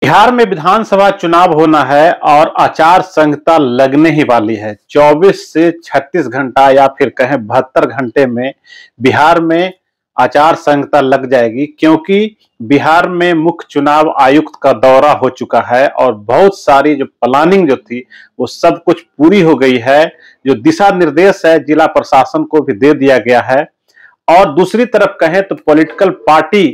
बिहार में विधानसभा चुनाव होना है और आचार संहिता लगने ही वाली है। 24 से 36 घंटा या फिर कहें 72 घंटे में बिहार में आचार संहिता लग जाएगी, क्योंकि बिहार में मुख्य चुनाव आयुक्त का दौरा हो चुका है और बहुत सारी जो प्लानिंग जो थी वो सब कुछ पूरी हो गई है। जो दिशा निर्देश है जिला प्रशासन को भी दे दिया गया है और दूसरी तरफ कहें तो पॉलिटिकल पार्टी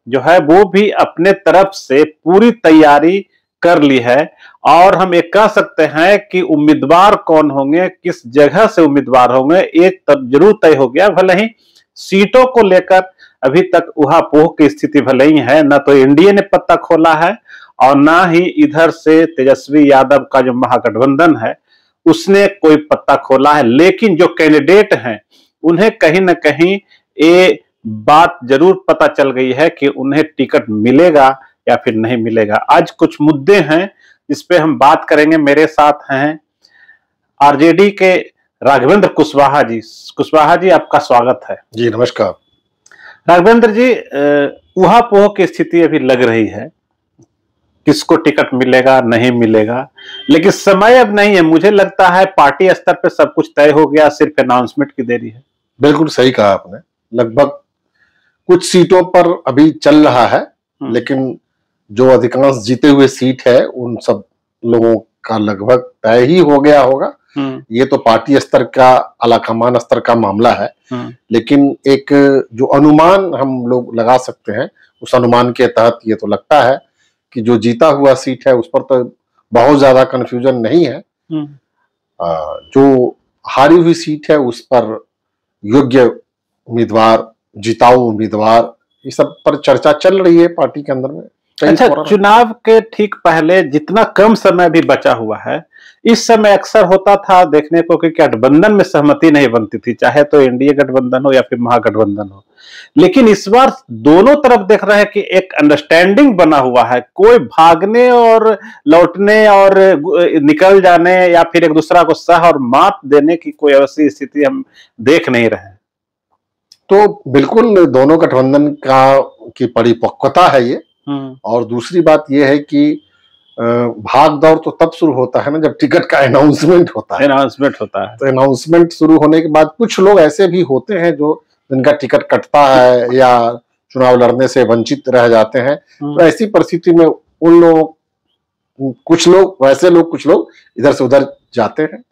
जो है वो भी अपने तरफ से पूरी तैयारी कर ली है। और हम ये कह सकते हैं कि उम्मीदवार कौन होंगे, किस जगह से उम्मीदवार होंगे, एक तब जरूर तय हो गया। भले ही सीटों को लेकर अभी तक उहापोह की स्थिति भले ही है, न तो एनडीए ने पत्ता खोला है और ना ही इधर से तेजस्वी यादव का जो महागठबंधन है उसने कोई पत्ता खोला है। लेकिन जो कैंडिडेट हैं उन्हें कहीं ना कहीं ये बात जरूर पता चल गई है कि उन्हें टिकट मिलेगा या फिर नहीं मिलेगा। आज कुछ मुद्दे हैं इस पे हम बात करेंगे। मेरे साथ हैं आरजेडी के राघवेंद्र कुशवाहा जी। कुशवाहा जी, आपका स्वागत है। जी नमस्कार। राघवेंद्र जी, उहापोह की स्थिति अभी लग रही है, किसको टिकट मिलेगा नहीं मिलेगा, लेकिन समय अब नहीं है। मुझे लगता है पार्टी स्तर पे सब कुछ तय हो गया, सिर्फ अनाउंसमेंट की देरी है। बिल्कुल सही कहा आपने। लगभग कुछ सीटों पर अभी चल रहा है, लेकिन जो अधिकांश जीते हुए सीट है उन सब लोगों का लगभग तय ही हो गया होगा। ये तो पार्टी स्तर का, आलाकमान स्तर का मामला है, लेकिन एक जो अनुमान हम लोग लगा सकते हैं उस अनुमान के तहत ये तो लगता है कि जो जीता हुआ सीट है उस पर तो बहुत ज्यादा कंफ्यूजन नहीं है। जो हारी हुई सीट है उस पर योग्य उम्मीदवार, जिताऊ उम्मीदवार, ये सब पर चर्चा चल रही है पार्टी के अंदर में। अच्छा, चुनाव के ठीक पहले जितना कम समय भी बचा हुआ है, इस समय अक्सर होता था देखने को कि गठबंधन में सहमति नहीं बनती थी, चाहे तो एनडीए गठबंधन हो या फिर महागठबंधन हो। लेकिन इस बार दोनों तरफ देख रहे हैं कि एक अंडरस्टैंडिंग बना हुआ है, कोई भागने और लौटने और निकल जाने या फिर एक दूसरा को सह और मात देने की कोई ऐसी स्थिति हम देख नहीं रहे हैं। तो बिल्कुल दोनों गठबंधन की परिपक्वता है ये। और दूसरी बात यह है कि भाग दौड़ तो तब शुरू होता है ना जब टिकट का अनाउंसमेंट होता है। तो अनाउंसमेंट शुरू होने के बाद कुछ लोग ऐसे भी होते हैं जो जिनका टिकट कटता है या चुनाव लड़ने से वंचित रह जाते हैं। तो ऐसी परिस्थिति में उन लोग, कुछ लोग इधर से उधर जाते हैं।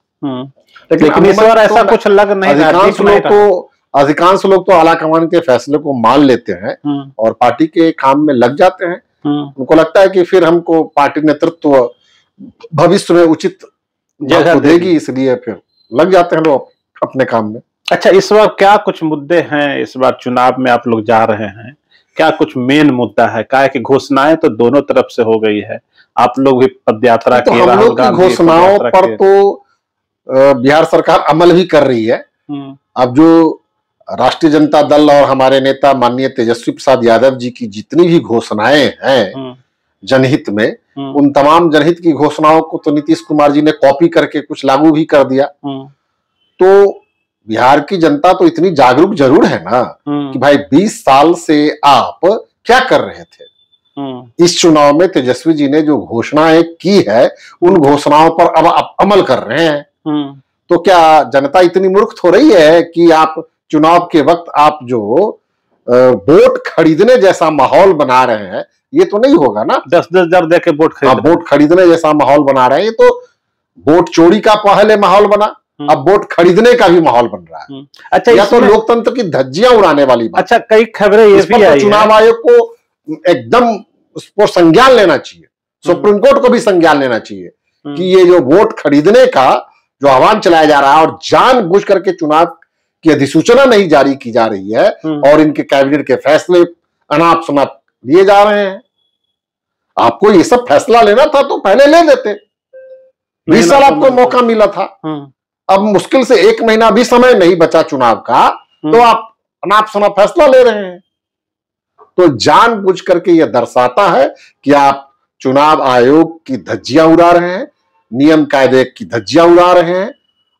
लेकिन इस बार ऐसा कुछ लग नहीं रहा। अधिकांश लोग तो आलाकमान के फैसले को मान लेते हैं और पार्टी के काम में लग जाते हैं। उनको लगता है कि फिर हमको पार्टी नेतृत्व भविष्य में उचित जगह देगी, इसलिए फिर लग जाते हैं लोग अपने काम में। अच्छा, इस बार क्या कुछ मुद्दे हैं? इस बार चुनाव में आप लोग जा रहे हैं, क्या कुछ मेन मुद्दा है? क्या है कि घोषणाएं तो दोनों तरफ से हो गई है, आप लोग भी पदयात्रा की, हम लोग की घोषणाओं पर तो बिहार सरकार अमल भी कर रही है। अब जो राष्ट्रीय जनता दल और हमारे नेता माननीय तेजस्वी प्रसाद यादव जी की जितनी भी घोषणाएं हैं जनहित में, उन तमाम जनहित की घोषणाओं को तो नीतीश कुमार जी ने कॉपी करके कुछ लागू भी कर दिया। तो बिहार की जनता तो इतनी जागरूक जरूर है ना कि भाई 20 साल से आप क्या कर रहे थे। इस चुनाव में तेजस्वी जी ने जो घोषणाएं की है उन घोषणाओं पर अब आप अमल कर रहे हैं। तो क्या जनता इतनी मूर्ख हो रही है कि आप चुनाव के वक्त आप जो वोट खरीदने जैसा माहौल बना रहे हैं? ये तो नहीं होगा ना। 10-10 हजार दे के वोट खरीदने जैसा माहौल बना रहे हैं। ये तो वोट चोरी का पहले माहौल बना, अब वोट खरीदने का भी माहौल बन रहा है। अच्छा, या तो लोकतंत्र की धज्जियां उड़ाने वाली बात। अच्छा, कई खबरें ये भी आई, चुनाव आयोग को एकदम उसको संज्ञान लेना चाहिए, सुप्रीम कोर्ट को भी संज्ञान लेना चाहिए कि ये जो वोट खरीदने का जो आह्वान चलाया जा रहा है और जानबूझ करके चुनाव की अधिसूचना नहीं जारी की जा रही है और इनके कैबिनेट के फैसले अनाप शनाप लिए जा रहे हैं। आपको ये सब फैसला लेना था तो पहले ले लेते। 20 साल आपको मौका मिला था। अब मुश्किल से 1 महीना भी समय नहीं बचा चुनाव का, तो आप अनाप शनाप फैसला ले रहे हैं। तो जानबूझ करके यह दर्शाता है कि आप चुनाव आयोग की धज्जियां उड़ा रहे हैं, नियम कायदे की धज्जियां उड़ा रहे हैं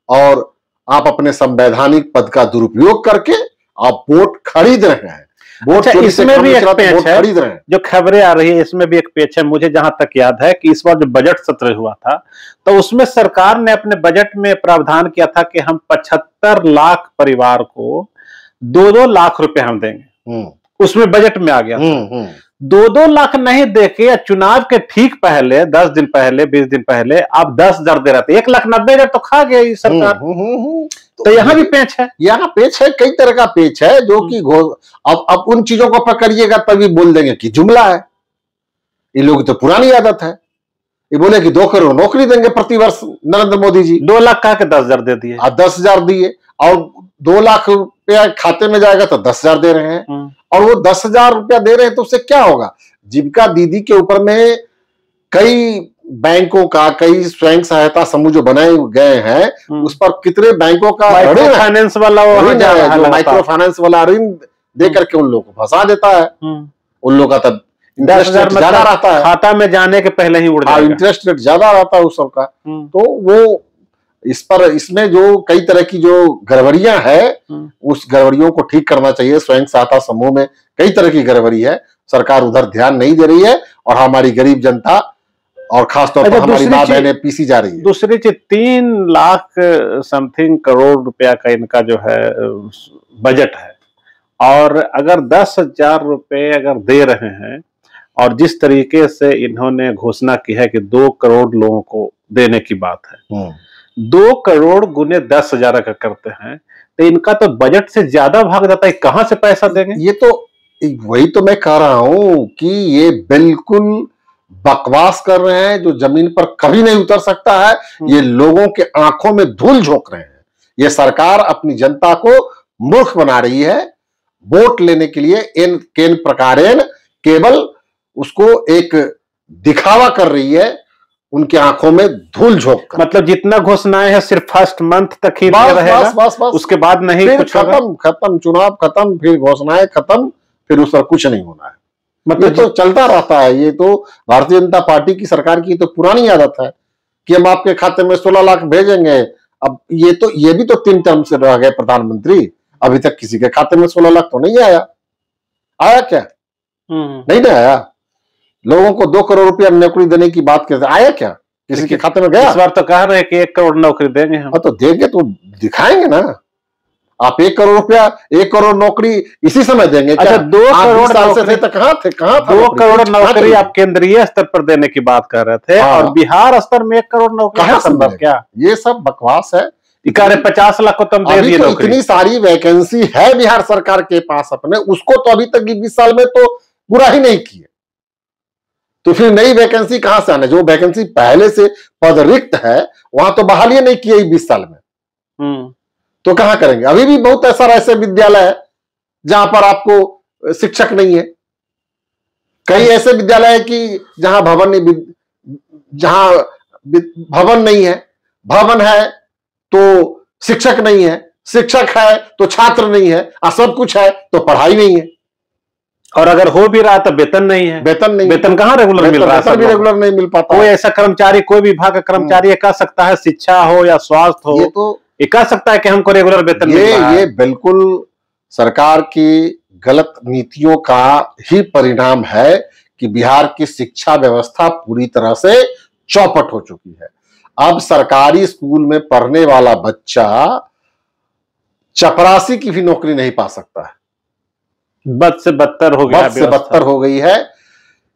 और आप अपने संवैधानिक पद का दुरुपयोग करके आप वोट खरीद रहे हैं। अच्छा, इसमें भी एक पेच है जो खबरें आ रही है, इसमें भी एक पेच है। मुझे जहां तक याद है कि इस बार जो बजट सत्र हुआ था तो उसमें सरकार ने अपने बजट में प्रावधान किया था कि हम 75 लाख परिवार को 2-2 लाख रुपए हम देंगे। उसमें बजट में आ गया था। 2-2 लाख नहीं देके चुनाव के ठीक पहले 10 दिन पहले 20 दिन पहले आप 10,000 दे रहे थे। 1,90,000 तो खा गई सरकार। तो यहाँ भी पेच है, यहाँ पेच है, कई तरह का पेच है जो कि अब उन चीजों को पकड़िएगा तभी बोल देंगे कि जुमला है। ये लोग तो पुरानी आदत है, ये बोले कि 2 करोड़ नौकरी देंगे प्रतिवर्ष नरेंद्र मोदी जी। 2 लाख कहा के 10,000 दे दिए, 10,000 दिए और 2 लाख रुपया खाते में जाएगा तो 10,000 दे रहे हैं। और वो 10,000 रुपया दे रहे हैं तो उससे क्या होगा? जीविका दीदी के ऊपर में कई बैंकों का, कई स्वयं सहायता समूह जो बनाए गए हैं उस पर कितने बैंकों का माइक्रो फाइनेंस वाला माइक्रो फाइनेंस वाला ऋण दे करके उन लोगों को फंसा देता है। उन लोगों का तब इंटरेस्ट रेट ज्यादा रहता है, खाता में जाने के पहले ही उड़ जाएगा। इंटरेस्ट रेट ज्यादा रहता है उस सबका। तो वो इसमें जो कई तरह की जो गड़बड़ियां है उस गड़बड़ियों को ठीक करना चाहिए। स्वयं सहायता समूह में कई तरह की गड़बड़ी है, सरकार उधर ध्यान नहीं दे रही है और हमारी गरीब जनता और खासतौर पर हमारी मां बहनें पीसी जा रही है। दूसरी चीज 3 लाख समथिंग करोड़ रुपया का इनका जो है बजट है, और अगर 10,000 रुपए अगर दे रहे हैं और जिस तरीके से इन्होंने घोषणा की है कि 2 करोड़ लोगों को देने की बात है, 2 करोड़ गुने 10,000 का करते हैं तो इनका तो बजट से ज्यादा भाग जाता है। कहां से पैसा देंगे? ये तो वही तो मैं कह रहा हूं कि ये बिल्कुल बकवास कर रहे हैं जो जमीन पर कभी नहीं उतर सकता है। ये लोगों के आंखों में धूल झोंक रहे हैं। ये सरकार अपनी जनता को मूर्ख बना रही है। वोट लेने के लिए केन प्रकारेण केवल उसको एक दिखावा कर रही है, उनकी आंखों में धूल झोंक कर। मतलब जितना घोषणाएं हैं सिर्फ फर्स्ट मंथ तक ही रहेगा, बस उसके बाद नहीं कुछ खत्म, चुनाव खत्म, फिर घोषणाएं खत्म, फिर उस पर कुछ नहीं होना है। मतलब तो चलता रहता है। ये तो भारतीय जनता पार्टी की सरकार की तो पुरानी आदत है कि हम आपके खाते में 16 लाख भेजेंगे। अब ये भी तो 3 टर्म से रह गए प्रधानमंत्री, अभी तक किसी के खाते में 16 लाख तो नहीं आया क्या? नहीं ना आया। लोगों को 2 करोड़ रुपया नौकरी देने की बात करते, आया क्या किसी के खाते में गया? इस बार तो कह रहे हैं कि 1 करोड़ नौकरी देंगे हम। तो देंगे तो दिखाएंगे ना। आप 1 करोड़ रुपया, 1 करोड़ नौकरी इसी समय देंगे क्या? अच्छा, 2 करोड़ साल से थे तो कहाँ थे? 2 करोड़ नौकरी आप केंद्रीय स्तर पर देने की बात कर रहे थे और बिहार स्तर में 1 करोड़ नौकरी संभव क्या? ये सब बकवास है। 50 लाख को तुम दे दिए नौकरी। इतनी सारी वैकेंसी है बिहार सरकार के पास अपने, उसको तो अभी तक 20 साल में तो पूरा ही नहीं किए। तो फिर नई वैकेंसी कहां से आने? जो वैकेंसी पहले से पद रिक्त है वहां तो बहाली नहीं की 20 साल में। तो कहां करेंगे? अभी भी बहुत ऐसे विद्यालय है जहां पर आपको शिक्षक नहीं है। कई ऐसे विद्यालय है कि जहां भवन नहीं है, भवन है तो शिक्षक नहीं है, शिक्षक है तो छात्र नहीं है, और सब कुछ है तो पढ़ाई नहीं है। और अगर हो भी रहा तो वेतन नहीं है। वेतन कहाँ रेगुलर मिल रहा है? भी रेगुलर नहीं मिल पाता। कोई ऐसा कर्मचारी, कोई विभाग का कर्मचारी कह सकता है, शिक्षा हो या स्वास्थ्य हो, ये कह सकता है कि हमको रेगुलर वेतन मिल रहा है। ये बिल्कुल सरकार की गलत नीतियों का ही परिणाम है कि बिहार की शिक्षा व्यवस्था पूरी तरह से चौपट हो चुकी है। अब सरकारी स्कूल में पढ़ने वाला बच्चा चपरासी की भी नौकरी नहीं पा सकता है। बद से बदतर हो गया, बद से बदतर हो गई है।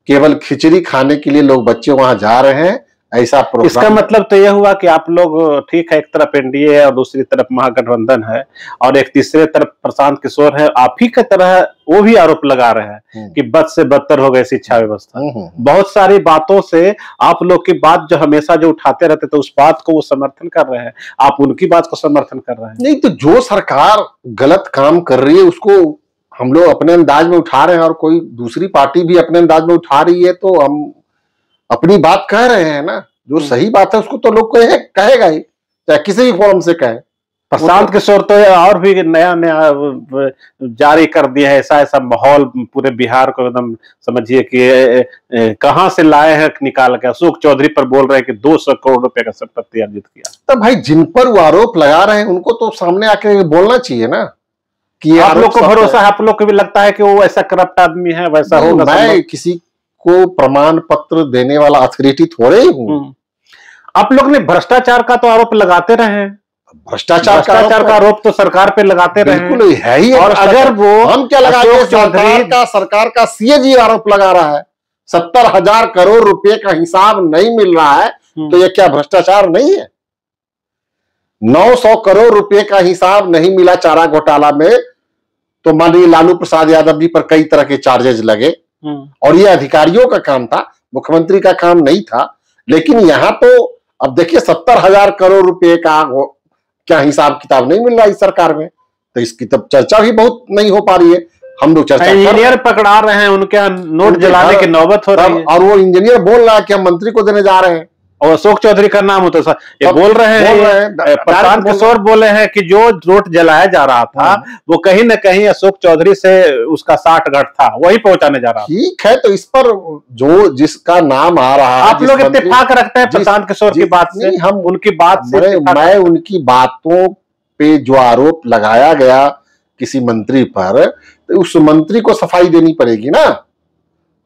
केवल खिचड़ी खाने के लिए लोग बच्चे वहां जा रहे हैं, ऐसा प्रोग्राम। इसका मतलब तो यह हुआ कि आप लोग ठीक है, एक तरफ एनडीए है और दूसरी तरफ महागठबंधन है और एक तीसरे तरफ प्रशांत किशोर है, आप ही की तरह वो भी आरोप लगा रहे हैं कि बद से बदतर हो गई शिक्षा व्यवस्था। बहुत सारी बातों से आप लोग की बात जो हमेशा जो उठाते रहते थे उस बात को वो समर्थन कर रहे हैं, आप उनकी बात को समर्थन कर रहे हैं। नहीं तो जो सरकार गलत काम कर रही है उसको हम लोग अपने अंदाज में उठा रहे हैं और कोई दूसरी पार्टी भी अपने अंदाज में उठा रही है, तो हम अपनी बात कह रहे हैं ना। जो सही बात है उसको तो लोग कहेगा ही, चाहे किसी भी फॉर्म से कहे। प्रशांत किशोर तो और भी नया जारी कर दिया है, ऐसा माहौल पूरे बिहार को एकदम समझिए कि कहां से लाए हैं निकाल के। अशोक चौधरी पर बोल रहे हैं कि 200 करोड़ रुपए का संपत्ति अर्जित किया। तो भाई जिन पर वो आरोप लगा रहे हैं उनको तो सामने आके बोलना चाहिए ना कि आप लोग को भरोसा है, आप लोग को भी लगता है कि वो ऐसा करप्ट आदमी है, वैसा होगा? मैं किसी को प्रमाण पत्र देने वाला अथॉरिटी थोड़े ही हूँ। आप लोग ने भ्रष्टाचार का तो आरोप लगाते रहे हैं, भ्रष्टाचार का आरोप तो सरकार पे लगाते रहे, बिल्कुल है ही। और अगर वो हम क्या लगा रहे, सरकार का सीएजी आरोप लगा रहा है, 70,000 करोड़ रुपए का हिसाब नहीं मिल रहा है, तो ये क्या भ्रष्टाचार नहीं है? 900 करोड़ रुपए का हिसाब नहीं मिला चारा घोटाला में, तो माननीय लालू प्रसाद यादव जी पर कई तरह के चार्जेज लगे, और ये अधिकारियों का काम था, मुख्यमंत्री का काम नहीं था। लेकिन यहां तो अब देखिए 70,000 करोड़ रुपए का क्या हिसाब किताब नहीं मिल रहा इस सरकार में, तो इसकी तब चर्चा भी बहुत नहीं हो पा रही है। हम लोग चर्चा इंजीनियर पकड़ा रहे हैं, उनके नोट जलाने की नौबत हो रही है, और वो इंजीनियर बोल रहा है कि हम मंत्री को देने जा रहे हैं, और अशोक चौधरी का नाम होता है, ये बोल रहे हैं प्रशांत किशोर बोले हैं कि जो नोट जलाया जा रहा था वो कहीं न कहीं अशोक चौधरी से उसका साठगांठ था, वही पहुंचाने जा रहा था। ठीक है, तो इस पर जो जिसका नाम आ रहा है, आप लोग इत्तेफाक रखते हैं प्रशांत किशोर की बात से? हम उनकी बात से, मैं उनकी बातों पे जो आरोप लगाया गया किसी मंत्री पर, तो उस मंत्री को सफाई देनी पड़ेगी ना।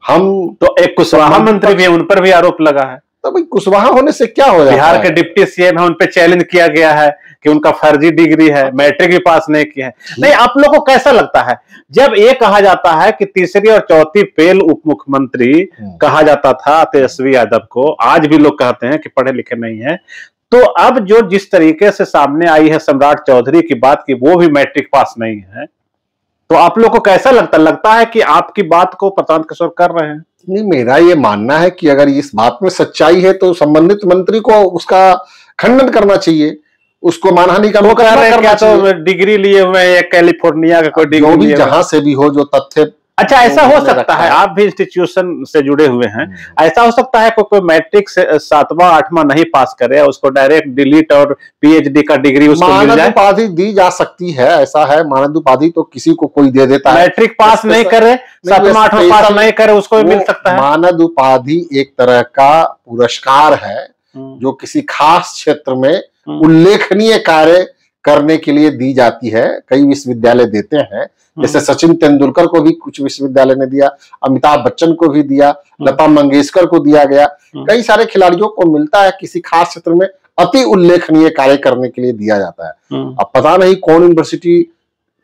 हम तो एक कुशवाहा मंत्री भी है, उन पर भी आरोप लगा है, तो भाई कुशवाहा होने से क्या हो जाता है? बिहार के डिप्टी सीएम है, उन पे चैलेंज किया गया है कि उनका फर्जी डिग्री है, मैट्रिक भी पास नहीं किया है। नहीं, आप लोग को कैसा लगता है जब ये कहा जाता है कि तीसरी और चौथी फेल उप मुख्यमंत्री कहा जाता था तेजस्वी यादव को, आज भी लोग कहते हैं कि पढ़े लिखे नहीं है, तो अब जो जिस तरीके से सामने आई है सम्राट चौधरी की बात की वो भी मैट्रिक पास नहीं है, तो आप लोग को कैसा लगता है कि आपकी बात को प्रशांत किशोर कर रहे हैं? नहीं, मेरा ये मानना है कि अगर इस बात में सच्चाई है तो संबंधित मंत्री को उसका खंडन करना चाहिए, उसको मानहानि का मुकदमा करना चाहिए। तो डिग्री लिए हुए हैं, कैलिफोर्निया का कोई डिग्री लिए, जहां से भी हो, जो तथ्य। अच्छा, ऐसा हो सकता है, आप भी इंस्टीट्यूशन से जुड़े हुए हैं, ऐसा हो सकता है कोई मैट्रिक से 7वां 8वां नहीं पास करे, उसको डायरेक्ट डिलीट और पीएचडी का डिग्री उसको मिल जाए? मानद उपाधि दी जा सकती है, ऐसा है। मानद उपाधि तो किसी को कोई दे देता है, मैट्रिक पास नहीं करे, 7वां 8वां पास नहीं करे, उसको भी मिल सकता है। मानद उपाधि एक तरह का पुरस्कार है जो किसी खास क्षेत्र में उल्लेखनीय कार्य करने के लिए दी जाती है। कई विश्वविद्यालय देते हैं, जैसे सचिन तेंदुलकर को भी कुछ विश्वविद्यालय ने दिया, अमिताभ बच्चन को भी दिया, लता मंगेशकर को दिया गया, कई सारे खिलाड़ियों को मिलता है, किसी खास क्षेत्र में अति उल्लेखनीय कार्य करने के लिए दिया जाता है। अब पता नहीं कौन यूनिवर्सिटी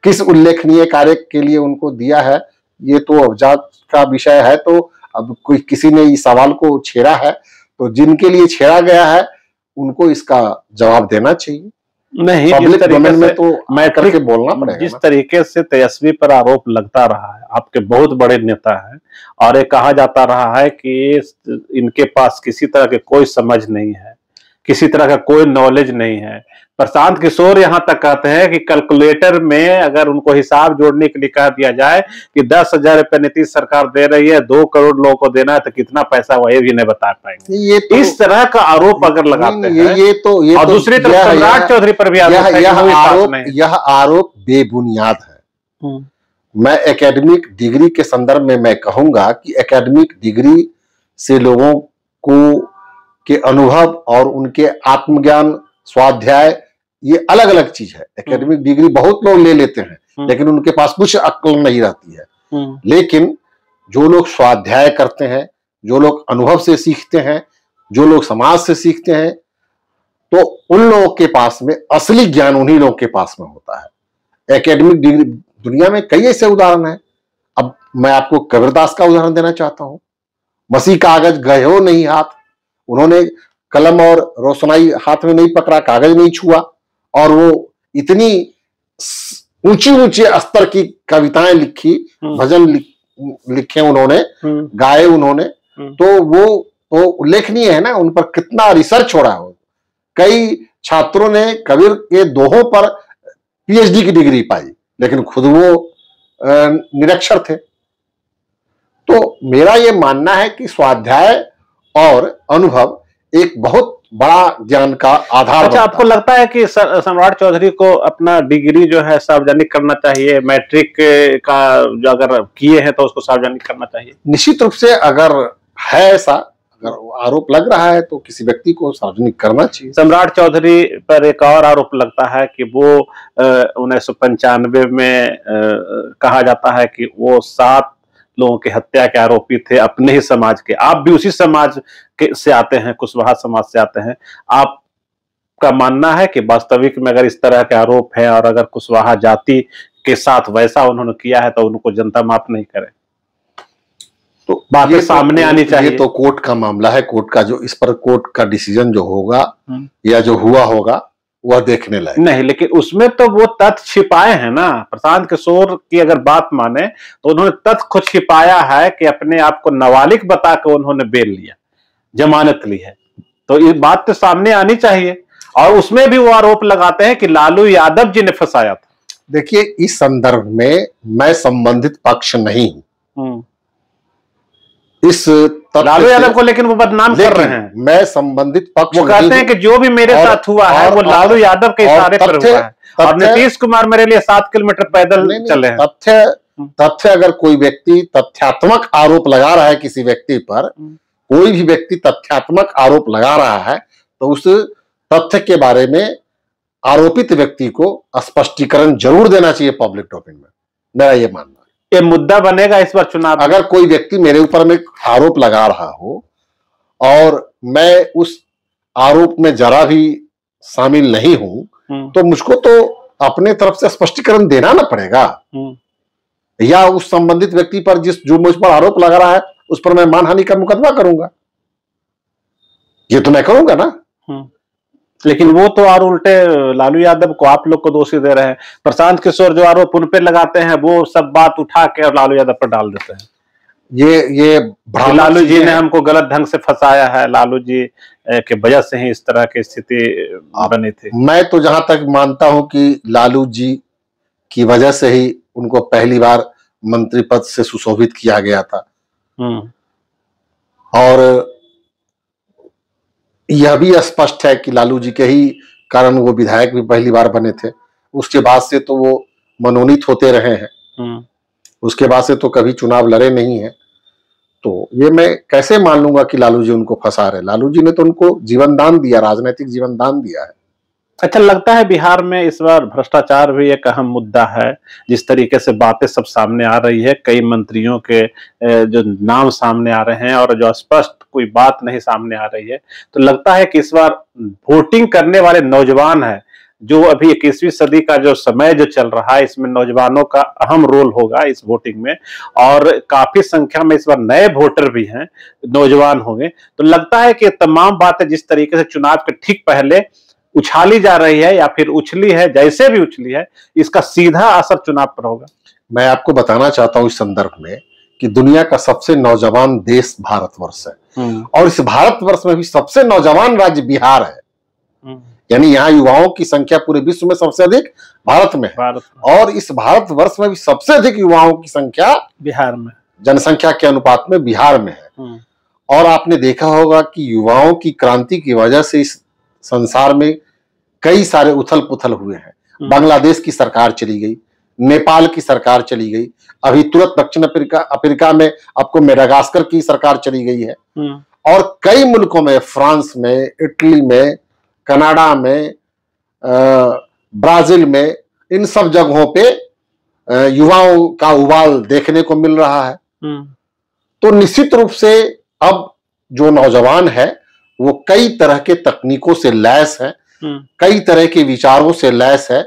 किस उल्लेखनीय कार्य के लिए उनको दिया है, ये तो अवजात का विषय है। तो अब कोई किसी ने इस सवाल को छेड़ा है, तो जिनके लिए छेड़ा गया है उनको इसका जवाब देना चाहिए। नहीं, पब्लिक डोमेन में तो मैं करके बोलना पड़ेगा। जिस तरीके से तेजस्वी पर आरोप लगता रहा है, आपके बहुत बड़े नेता हैं, और ये कहा जाता रहा है कि इनके पास किसी तरह के कोई समझ नहीं है, किसी तरह का कोई नॉलेज नहीं है। प्रशांत किशोर यहाँ तक कहते हैं कि कैलकुलेटर में अगर उनको हिसाब जोड़ने के लिए कह दिया जाए कि 10,000 रुपए नीतीश सरकार दे रही है, 2 करोड़ लोगों को देना है, तो कितना पैसा वही भी नहीं बता पाएंगे। ये तो, इस तरह का आरोप अगर लगाते हैं, ये और दूसरी तरफ सम्राट चौधरी पर भी यह आरोप बेबुनियाद है। मैं एकेडमिक डिग्री के संदर्भ में मैं कहूंगा कि एकेडमिक डिग्री से लोगों को के अनुभव और उनके आत्मज्ञान, स्वाध्याय, ये अलग अलग चीज है। एकेडमिक डिग्री बहुत लोग ले लेते हैं, लेकिन उनके पास कुछ अक्ल नहीं रहती है। लेकिन जो लोग स्वाध्याय करते हैं, जो लोग अनुभव से सीखते हैं, जो लोग समाज से सीखते हैं, तो उन लोगों के पास में असली ज्ञान उन्हीं लोगों के पास में होता है। एकेडमिक डिग्री, दुनिया में कई ऐसे उदाहरण हैं। अब मैं आपको कबीरदास का उदाहरण देना चाहता हूं। मसी कागज गए हो नहीं हाथ, उन्होंने कलम और रोशनाई हाथ में नहीं पकड़ा, कागज नहीं छुआ, और वो इतनी ऊंचे ऊंचे स्तर की कविताएं लिखी, भजन लिखे उन्होंने, गाए उन्होंने, तो वो तो उल्लेखनीय है ना। उन पर कितना रिसर्च हो रहा है। कई छात्रों ने कबीर के दोहों पर पीएचडी की डिग्री पाई, लेकिन खुद वो निरक्षर थे। तो मेरा ये मानना है कि स्वाध्याय और अनुभव एक बहुत बड़ा ज्ञान का आधार। अच्छा, आपको लगता है कि सम्राट चौधरी को अपना डिग्री जो है सार्वजनिक करना चाहिए? मैट्रिक का जो अगर किए हैं तो उसको सार्वजनिक करना चाहिए? निश्चित रूप से अगर है ऐसा, अगर आरोप लग रहा है तो किसी व्यक्ति को सार्वजनिक करना चाहिए। सम्राट चौधरी पर एक और आरोप लगता है कि वो 1995 में कहा जाता है कि वो 7 लोगों की हत्या के आरोपी थे अपने ही समाज के। आप भी उसी समाज के से आते हैं, कुशवाहा समाज से आते हैं। आपका मानना है कि वास्तविक में अगर इस तरह के आरोप है और अगर कुशवाहा जाति के साथ वैसा उन्होंने किया है तो उनको जनता माफ नहीं करे? तो बातें सामने आनी चाहिए। ये तो कोर्ट का मामला है, कोर्ट का जो इस पर कोर्ट का डिसीजन जो होगा या जो हुआ होगा वह देखने लायक नहीं, लेकिन उसमें तो वो तथ्य छिपाए हैं ना। प्रशांत किशोर की अगर बात माने तो उन्होंने तथ्य को छिपाया है कि अपने आप को नाबालिग बताकर उन्होंने बेल लिया, जमानत ली है। तो ये बात तो सामने आनी चाहिए। और उसमें भी वो आरोप लगाते हैं कि लालू यादव जी ने फंसाया था। देखिए, इस संदर्भ में मैं संबंधित पक्ष नहीं हूं। इस लालू यादव को लेकिन वो बदनाम कर रहे हैं। मैं संबंधित पक्ष, वो कहते हैं कि जो भी मेरे साथ हुआ है वो लालू यादव के इशारे पर हुआ है और नीतीश कुमार मेरे लिए 7 किलोमीटर पैदल चले हैं। तथ्य अगर कोई व्यक्ति तथ्यात्मक आरोप लगा रहा है किसी व्यक्ति पर, कोई भी व्यक्ति तथ्यात्मक आरोप लगा रहा है तो उस तथ्य के बारे में आरोपित व्यक्ति को स्पष्टीकरण जरूर देना चाहिए पब्लिक डोमेन में। मेरा ये मानना है। ये मुद्दा बनेगा इस बार चुनाव। अगर कोई व्यक्ति मेरे ऊपर में आरोप लगा रहा हो और मैं उस आरोप में जरा भी शामिल नहीं हूं तो मुझको तो अपने तरफ से स्पष्टीकरण देना ना पड़ेगा। या उस संबंधित व्यक्ति पर जो मुझ पर आरोप लगा रहा है उस पर मैं मानहानि का मुकदमा करूंगा। ये तो मैं करूंगा ना। लेकिन वो तो और उल्टे लालू यादव को आप लोग को दोषी दे रहे हैं। प्रशांत किशोर जो आरोप उन पे लगाते हैं वो सब बात उठा के और लालू यादव पर डाल देते हैं। ये लालू जी ने हमको गलत ढंग से फंसाया है, लालू जी के वजह से ही इस तरह की स्थिति बनी थी। मैं तो जहां तक मानता हूं कि लालू जी की वजह से ही उनको पहली बार मंत्री पद से सुशोभित किया गया था। और यह भी स्पष्ट है कि लालू जी के ही कारण वो विधायक भी पहली बार बने थे। उसके बाद से तो वो मनोनीत होते रहे हैं। उसके बाद से तो कभी चुनाव लड़े नहीं है। तो ये मैं कैसे मान लूंगा कि लालू जी उनको फंसा रहे? लालू जी ने तो उनको जीवन दान दिया, राजनीतिक जीवन दान दिया है। अच्छा लगता है बिहार में इस बार भ्रष्टाचार भी एक अहम मुद्दा है। जिस तरीके से बातें सब सामने आ रही है, कई मंत्रियों के जो नाम सामने आ रहे हैं और जो स्पष्ट कोई बात नहीं सामने आ रही है, तो लगता है कि इस बार वोटिंग करने वाले नौजवान हैं, जो अभी 21वीं सदी का जो समय जो चल रहा है, इसमें नौजवानों का अहम रोल होगा इस वोटिंग में। और काफी संख्या में इस बार नए वोटर भी हैं, नौजवान होंगे। तो लगता है कि तमाम बातें जिस तरीके से चुनाव के ठीक पहले उछाली जा रही है या फिर उछली है, जैसे भी उछली है, इसका सीधा असर चुनाव पर होगा। मैं आपको बताना चाहता हूं इस संदर्भ में कि दुनिया का सबसे नौजवान देश भारतवर्ष है और इस भारतवर्ष में भी सबसे नौजवान राज्य बिहार है। यानी यहाँ युवाओं की संख्या पूरे विश्व में सबसे अधिक भारत में है। और इस भारतवर्ष में भी सबसे अधिक युवाओं की संख्या बिहार में, जनसंख्या के अनुपात में बिहार में है। और आपने देखा होगा कि युवाओं की क्रांति की वजह से इस संसार में कई सारे उथल पुथल हुए हैं। बांग्लादेश की सरकार चली गई, नेपाल की सरकार चली गई, अभी तुरंत दक्षिण अफ्रीका में आपको मेडागास्कर की सरकार चली गई है। और कई मुल्कों में, फ्रांस में, इटली में, कनाडा में, ब्राजील में, इन सब जगहों पे युवाओं का उबाल देखने को मिल रहा है। तो निश्चित रूप से अब जो नौजवान है वो कई तरह के तकनीकों से लैस है, कई तरह के विचारों से लैस है।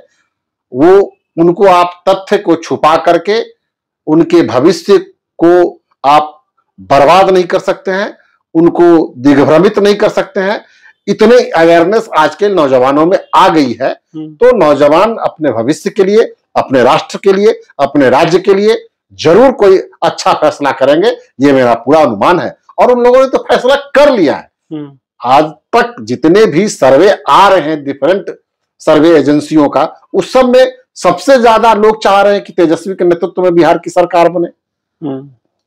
वो उनको आप तथ्य को छुपा करके उनके भविष्य को आप बर्बाद नहीं कर सकते हैं, उनको दिग्भ्रमित नहीं कर सकते हैं। इतने अवेयरनेस आज के नौजवानों में आ गई है। तो नौजवान अपने भविष्य के लिए, अपने राष्ट्र के लिए, अपने राज्य के लिए जरूर कोई अच्छा फैसला करेंगे, ये मेरा पूरा अनुमान है। और उन लोगों ने तो फैसला कर लिया है। आज तक जितने भी सर्वे आ रहे हैं डिफरेंट सर्वे एजेंसियों का, उस सब में सबसे ज्यादा लोग चाह रहे हैं कि तेजस्वी के नेतृत्व में बिहार की सरकार बने।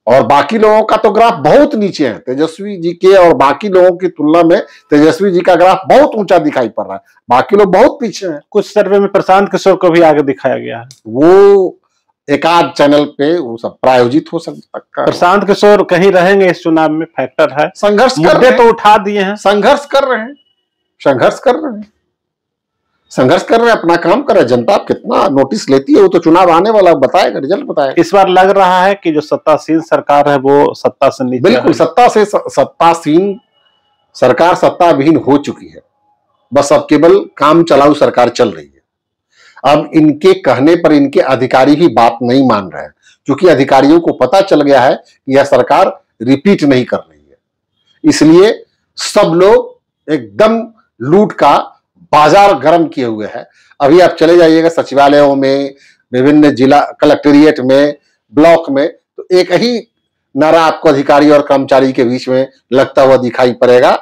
और बाकी लोगों का तो ग्राफ बहुत नीचे है। तेजस्वी जी के और बाकी लोगों की तुलना में तेजस्वी जी का ग्राफ बहुत ऊंचा दिखाई पड़ रहा है, बाकी लोग बहुत पीछे हैं। कुछ सर्वे में प्रशांत किशोर को भी आगे दिखाया गया है। वो एकाध चैनल पे वो सब प्रायोजित हो सकता है। प्रशांत किशोर कहीं रहेंगे इस चुनाव में, फैक्टर है। संघर्ष कर मुद्दे तो उठा दिए हैं, संघर्ष कर रहे हैं, संघर्ष कर रहे हैं, संघर्ष कर रहे हैं, अपना काम कर रहे हैं। जनता कितना नोटिस लेती है वो तो चुनाव आने वाला बताएगा, रिजल्ट बताएगा। इस बार लग रहा है कि जो सत्तासीन सरकार है वो सत्ता से नीचे, बिल्कुल सत्तासीन सरकार सत्ता विहीन हो चुकी है। बस अब केवल काम चलाऊ सरकार चल रही है। अब इनके कहने पर इनके अधिकारी भी बात नहीं मान रहे हैं, क्योंकि अधिकारियों को पता चल गया है कि यह सरकार रिपीट नहीं कर रही है। इसलिए सब लोग एकदम लूट का बाजार गर्म किए हुए हैं। अभी आप चले जाइएगा सचिवालयों में, विभिन्न जिला कलेक्टेरिएट में, ब्लॉक में, तो एक ही नारा आपको अधिकारी और कर्मचारी के बीच में लगता हुआ दिखाई पड़ेगा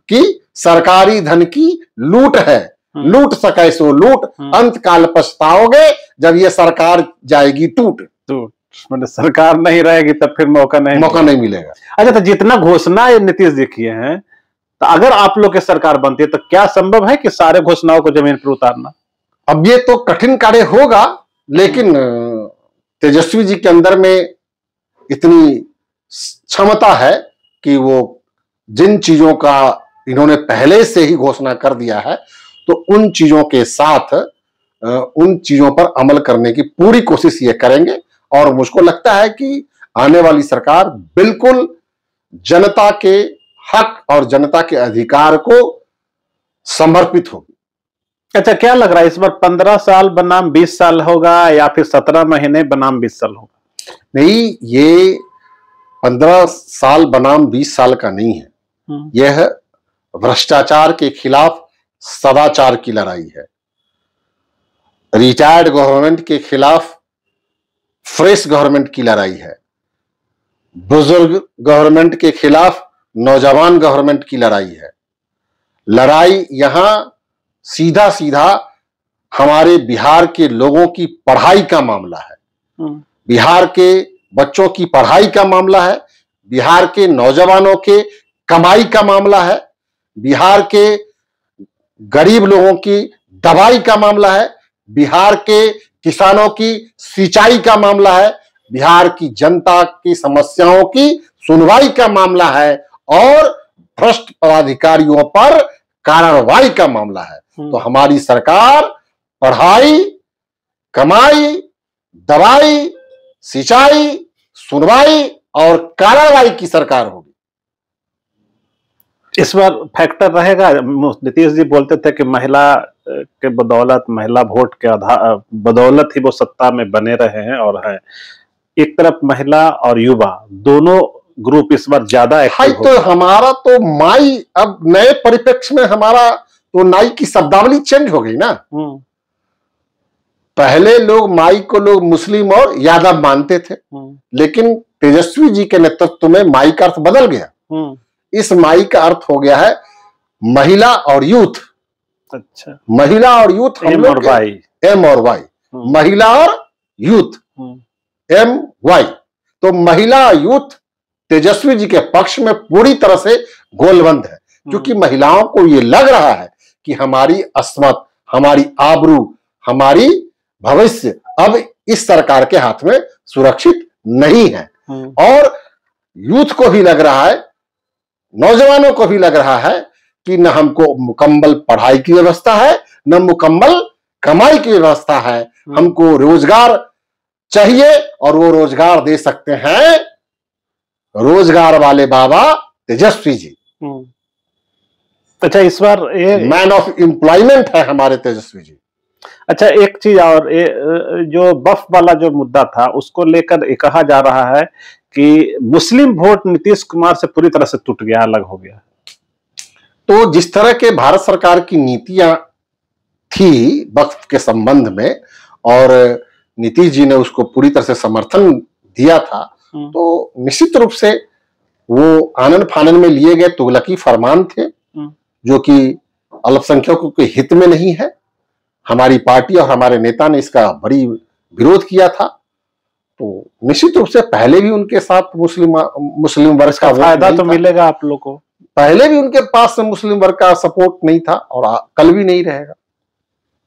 कि सरकारी धन की लूट है, लूट सके सो लूट, अंत काल पछताओगे जब ये सरकार जाएगी टूट। मतलब सरकार नहीं रहेगी तब फिर मौका नहीं मिलेगा। अच्छा, तो जितना घोषणा नीतीश जी किए हैं, तो अगर आप लोग की सरकार बनती है तो क्या संभव है कि सारे घोषणाओं को जमीन पर उतारना? अब ये तो कठिन कार्य होगा, लेकिन तेजस्वी जी के अंदर में इतनी क्षमता है कि वो जिन चीजों का इन्होंने पहले से ही घोषणा कर दिया है, तो उन चीजों के साथ उन चीजों पर अमल करने की पूरी कोशिश ये करेंगे। और मुझको लगता है कि आने वाली सरकार बिल्कुल जनता के हक और जनता के अधिकार को समर्पित होगी। अच्छा, क्या लग रहा है इस बार 15 साल बनाम 20 साल होगा या फिर 17 महीने बनाम 20 साल होगा? नहीं, ये 15 साल बनाम 20 साल का नहीं है। यह भ्रष्टाचार के खिलाफ सदाचार की लड़ाई है। रिटायर्ड गवर्नमेंट के खिलाफ फ्रेश गवर्नमेंट की लड़ाई है। बुजुर्ग गवर्नमेंट के खिलाफ नौजवान गवर्नमेंट की लड़ाई है। लड़ाई यहां सीधा सीधा हमारे बिहार के लोगों की पढ़ाई का मामला है, बिहार के बच्चों की पढ़ाई का मामला है, बिहार के नौजवानों के कमाई का मामला है, बिहार के गरीब लोगों की दवाई का मामला है, बिहार के किसानों की सिंचाई का मामला है, बिहार की जनता की समस्याओं की सुनवाई का मामला है और भ्रष्ट पदाधिकारियों पर कार्रवाई का मामला है। तो हमारी सरकार पढ़ाई, कमाई, दवाई, सिंचाई, सुनवाई और कार्रवाई की सरकार होगी। इस बार फैक्टर रहेगा, नीतीश जी बोलते थे कि महिला के बदौलत, महिला वोट के बदौलत ही वो सत्ता में बने रहे हैं और है। एक तरफ महिला और युवा दोनों ग्रुप इस बार ज्यादा एक्टिव हो। तो हमारा तो माई अब नए परिप्रेक्ष्य में हमारा तो नाई की शब्दावली चेंज हो गई ना। पहले लोग माई को लोग मुस्लिम और यादव मानते थे, लेकिन तेजस्वी जी के नेतृत्व में माई का अर्थ बदल गया। इस माई का अर्थ हो गया है महिला और यूथ। अच्छा, महिला और यूथ, एम और वाई, महिला और यूथ, MY। तो महिला यूथ तेजस्वी जी के पक्ष में पूरी तरह से गोलबंद है, क्योंकि महिलाओं को यह लग रहा है कि हमारी अस्मत, हमारी आबरू, हमारी भविष्य अब इस सरकार के हाथ में सुरक्षित नहीं है। और यूथ को भी लग रहा है, नौजवानों को भी लग रहा है कि न हमको मुकम्मल पढ़ाई की व्यवस्था है, न मुकम्मल कमाई की व्यवस्था है। हमको रोजगार चाहिए और वो रोजगार दे सकते हैं रोजगार वाले बाबा तेजस्वी जी। अच्छा, इस बार मैन ऑफ एम्प्लॉयमेंट है हमारे तेजस्वी जी। अच्छा, एक चीज और, जो बफ वाला जो मुद्दा था उसको लेकर कहा जा रहा है कि मुस्लिम वोट नीतीश कुमार से पूरी तरह से टूट गया, अलग हो गया। तो जिस तरह के भारत सरकार की नीतियां थी वक्फ के संबंध में और नीतीश जी ने उसको पूरी तरह से समर्थन दिया था, तो निश्चित रूप से वो आनन फानन में लिए गए तुगलकी फरमान थे, जो कि अल्पसंख्यकों के हित में नहीं है। हमारी पार्टी और हमारे नेता ने इसका बड़ी विरोध किया था। तो निश्चित रूप से पहले भी उनके साथ मुस्लिम वर्ग का फायदा तो मिलेगा आप लोग को। पहले भी उनके पास मुस्लिम वर्ग का सपोर्ट नहीं था और कल भी नहीं रहेगा।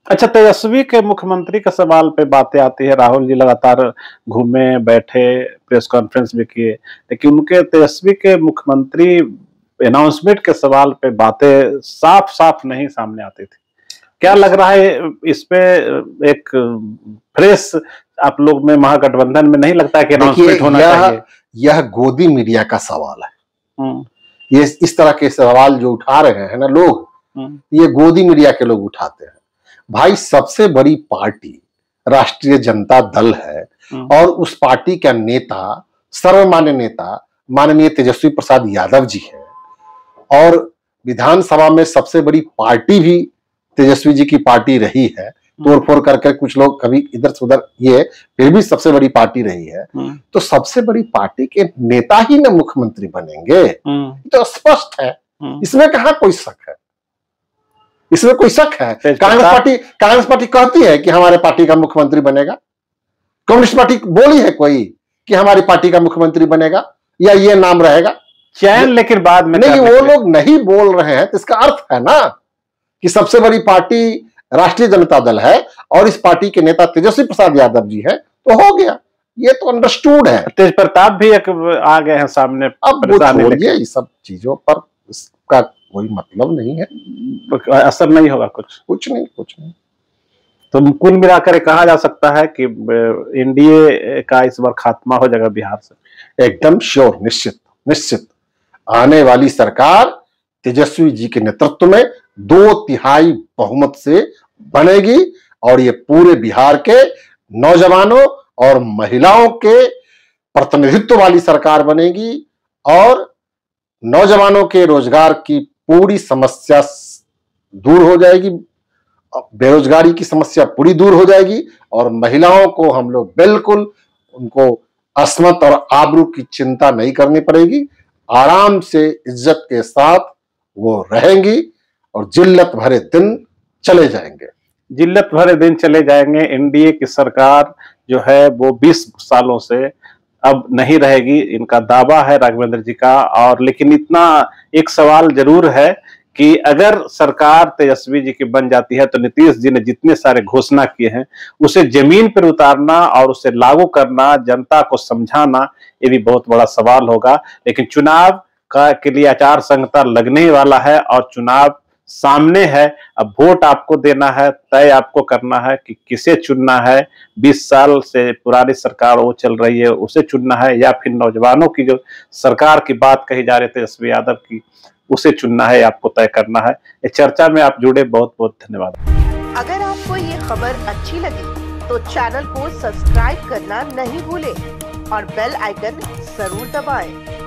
अच्छा, तेजस्वी के मुख्यमंत्री के सवाल पे बातें आती है। राहुल जी लगातार घूमे, बैठे, प्रेस कॉन्फ्रेंस भी किए, लेकिन उनके तेजस्वी के मुख्यमंत्री अनाउंसमेंट के सवाल पे बातें साफ साफ नहीं सामने आती थी। क्या लग रहा है इस पे एक फ्रेश आप लोग में महागठबंधन में नहीं लगता है कि अनाउंसमेंट होना चाहिए? यह गोदी मीडिया का सवाल है। ये इस तरह के सवाल जो उठा रहे हैं ना लोग, ये गोदी मीडिया के लोग उठाते हैं। भाई, सबसे बड़ी पार्टी राष्ट्रीय जनता दल है और उस पार्टी का नेता, सर्वमान्य नेता माननीय तेजस्वी प्रसाद यादव जी है और विधानसभा में सबसे बड़ी पार्टी भी तेजस्वी जी की पार्टी रही है। तोड़फोड़ करके कुछ लोग कभी इधर से उधर, ये फिर भी सबसे बड़ी पार्टी रही है। तो सबसे बड़ी पार्टी के नेता ही ना मुख्यमंत्री बनेंगे, तो स्पष्ट है। इसमें कहां कोई शक है? इसमें कोई शक है? कांग्रेस पार्टी कहती है कि हमारे पार्टी का मुख्यमंत्री बनेगा। कम्युनिस्ट पार्टी बोली है कोई कि हमारी पार्टी का मुख्यमंत्री बनेगा या ये नाम रहेगा चयन? लेकिन बाद में नहीं, वो लोग नहीं बोल रहे हैं, तो इसका अर्थ है ना कि सबसे बड़ी पार्टी राष्ट्रीय जनता दल है और इस पार्टी के नेता तेजस्वी प्रसाद यादव जी है, तो हो गया। ये तो अंडरस्टूड है। तेज प्रताप भी एक आ गए हैं सामने। अब वो छोड़िए, ये सब चीजों पर इसका कोई मतलब नहीं है, असर नहीं होगा कुछ नहीं। तो कुल मिलाकर कहा जा सकता है कि एनडीए का इस बार खात्मा हो जाएगा बिहार से। एकदम श्योर, निश्चित आने वाली सरकार तेजस्वी जी के नेतृत्व में 2/3 बहुमत से बनेगी और ये पूरे बिहार के नौजवानों और महिलाओं के प्रतिनिधित्व वाली सरकार बनेगी और नौजवानों के रोजगार की पूरी समस्या दूर हो जाएगी, बेरोजगारी की समस्या पूरी दूर हो जाएगी और महिलाओं को हम लोग बिल्कुल उनको अस्मत और आबरू की चिंता नहीं करनी पड़ेगी। आराम से इज्जत के साथ वो रहेंगी और जिल्लत भरे दिन चले जाएंगे। एनडीए की सरकार जो है वो 20 सालों से अब नहीं रहेगी, इनका दावा है राघवेंद्र जी का। और लेकिन इतना एक सवाल जरूर है कि अगर सरकार तेजस्वी जी की बन जाती है तो नीतीश जी ने जितने सारे घोषणा किए हैं उसे जमीन पर उतारना और उसे लागू करना, जनता को समझाना, ये भी बहुत बड़ा सवाल होगा। लेकिन चुनाव के लिए आचार संहिता लगने ही वाला है और चुनाव सामने है। अब वोट आपको देना है, तय आपको करना है कि किसे चुनना है। 20 साल से पुरानी सरकार वो चल रही है उसे चुनना है या फिर नौजवानों की जो सरकार की बात कही जा रही थी तेजस्वी यादव की, उसे चुनना है, आपको तय करना है। इस चर्चा में आप जुड़े, बहुत बहुत धन्यवाद। अगर आपको ये खबर अच्छी लगी तो चैनल को सब्सक्राइब करना नहीं भूलें और बेल आइकन जरूर दबाएं।